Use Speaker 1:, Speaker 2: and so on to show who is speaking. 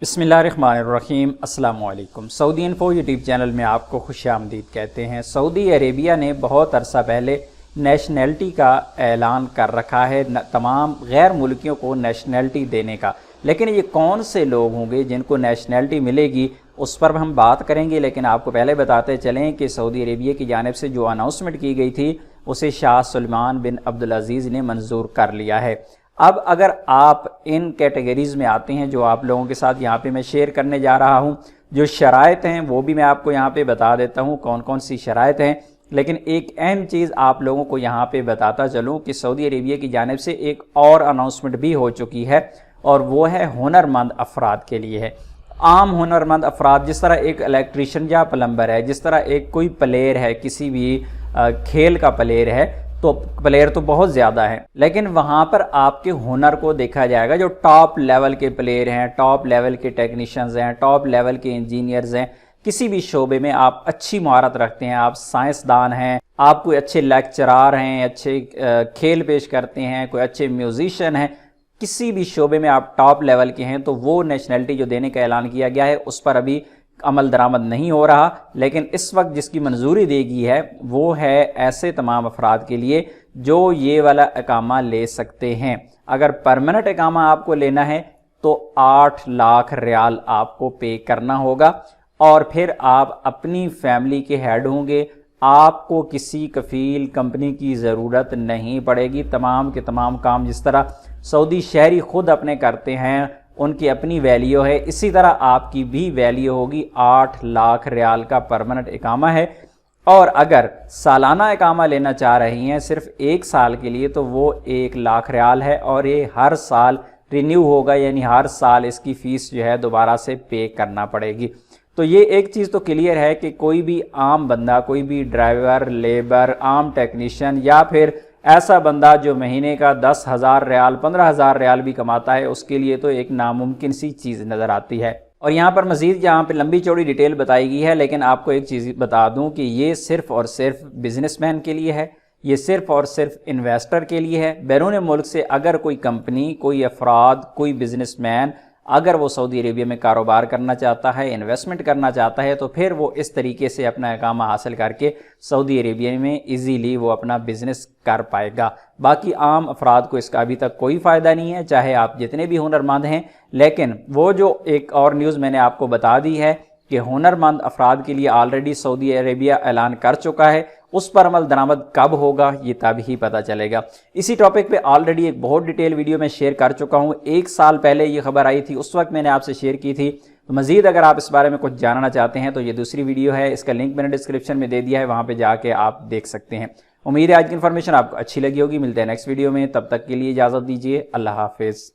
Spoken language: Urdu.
Speaker 1: بسم اللہ الرحمن الرحیم۔ السلام علیکم۔ سعودی انفو یوٹیوب چینل میں آپ کو خوش آمدید کہتے ہیں۔ سعودی عربیہ نے بہت عرصہ پہلے نیشنلٹی کا اعلان کر رکھا ہے، تمام غیر ملکیوں کو نیشنلٹی دینے کا، لیکن یہ کون سے لوگ ہوں گے جن کو نیشنلٹی ملے گی اس پر ہم بات کریں گے۔ لیکن آپ کو پہلے بتاتے چلیں کہ سعودی عربیہ کی جانب سے جو اناؤنسمنٹ کی گئی تھی اسے شاہ سلمان بن عبدالعزیز نے منظور کر لیا ہے۔ اب اگر آپ ان کیٹیگریز میں آتے ہیں جو آپ لوگوں کے ساتھ یہاں پہ میں شیئر کرنے جا رہا ہوں، جو شرائط ہیں وہ بھی میں آپ کو یہاں پہ بتا دیتا ہوں کون کون سی شرائط ہیں۔ لیکن ایک اہم چیز آپ لوگوں کو یہاں پہ بتاتا چلوں کہ سعودی عربیہ کی جانب سے ایک اور اناؤنسمنٹ بھی ہو چکی ہے، اور وہ ہے ہنرمند افراد کے لیے ہے۔ عام ہنرمند افراد، جس طرح ایک الیکٹریشین یا پلمبر ہے، جس طرح ایک کوئی پلیئر ہے، کسی بھی کھیل کا پلیئر ہے، تو پلیئر تو بہت زیادہ ہیں، لیکن وہاں پر آپ کے ہنر کو دیکھا جائے گا۔ جو ٹاپ لیول کے پلیئر ہیں، ٹاپ لیول کے ٹیکنیشینز ہیں، ٹاپ لیول کے انجینئرز ہیں، کسی بھی شعبے میں آپ اچھی مہارت رکھتے ہیں، آپ سائنسدان ہیں، آپ کوئی اچھے لیکچرار ہیں، اچھے کھیل پیش کرتے ہیں، کوئی اچھے میوزیشین ہیں، کسی بھی شعبے میں آپ ٹاپ لیول کے ہیں، تو وہ نیشنلٹی جو دینے کا اعلان کیا گیا ہے اس پر ابھی عمل درآمد نہیں ہو رہا۔ لیکن اس وقت جس کی منظوری دے گی ہے وہ ہے ایسے تمام افراد کے لیے جو یہ والا اقامہ لے سکتے ہیں۔ اگر پرمننٹ اقامہ آپ کو لینا ہے تو 8 لاکھ ریال آپ کو پے کرنا ہوگا، اور پھر آپ اپنی فیملی کے ہیڈ ہوں گے، آپ کو کسی کفیل کمپنی کی ضرورت نہیں پڑے گی۔ تمام کے تمام کام جس طرح سعودی شہری خود اپنے کرتے ہیں، ان کی اپنی ویلیو ہے، اسی طرح آپ کی بھی ویلیو ہوگی۔ 8 لاکھ ریال کا پرمننٹ اقامہ ہے، اور اگر سالانہ اقامہ لینا چاہ رہی ہیں صرف 1 سال کے لیے تو وہ 1 لاکھ ریال ہے، اور یہ ہر سال رینیو ہوگا، یعنی ہر سال اس کی فیس جو ہے دوبارہ سے پے کرنا پڑے گی۔ تو یہ ایک چیز تو کلیئر ہے کہ کوئی بھی عام بندہ، کوئی بھی ڈرائیور، لیبر، عام ٹیکنیشین، یا پھر ایسا بندہ جو مہینے کا 10,000 ریال 15,000 ریال بھی کماتا ہے، اس کے لیے تو ایک ناممکن سی چیز نظر آتی ہے۔ اور یہاں پر مزید یہاں پہ لمبی چوڑی ڈیٹیل بتائی گئی ہے، لیکن آپ کو ایک چیز بتا دوں کہ یہ صرف اور صرف بزنس مین کے لیے ہے، یہ صرف اور صرف انویسٹر کے لیے ہے۔ بیرون ملک سے اگر کوئی کمپنی، کوئی افراد، کوئی بزنس مین اگر وہ سعودی عربیہ میں کاروبار کرنا چاہتا ہے، انویسٹمنٹ کرنا چاہتا ہے، تو پھر وہ اس طریقے سے اپنا اقامہ حاصل کر کے سعودی عربیہ میں ایزیلی وہ اپنا بزنس کر پائے گا۔ باقی عام افراد کو اس کا ابھی تک کوئی فائدہ نہیں ہے، چاہے آپ جتنے بھی ہنرمند ہیں۔ لیکن وہ جو ایک اور نیوز میں نے آپ کو بتا دی ہے کہ ہنرمند افراد کے لیے آلریڈی سعودی عربیہ اعلان کر چکا ہے، اس پر عمل درآمد کب ہوگا یہ تب ہی پتہ چلے گا۔ اسی ٹاپک پہ آلریڈی ایک بہت ڈیٹیل ویڈیو میں شیئر کر چکا ہوں، 1 سال پہلے یہ خبر آئی تھی، اس وقت میں نے آپ سے شیئر کی تھی۔ تو مزید اگر آپ اس بارے میں کچھ جاننا چاہتے ہیں تو یہ دوسری ویڈیو ہے، اس کا لنک میں نے ڈسکرپشن میں دے دیا ہے، وہاں پہ جا کے آپ دیکھ سکتے ہیں۔ امید ہے آج کی انفارمیشن آپ کو اچھی لگی ہوگی۔ ملتے ہیں نیکسٹ ویڈیو میں، تب تک کے لیے اجازت دیجیے، اللہ حافظ۔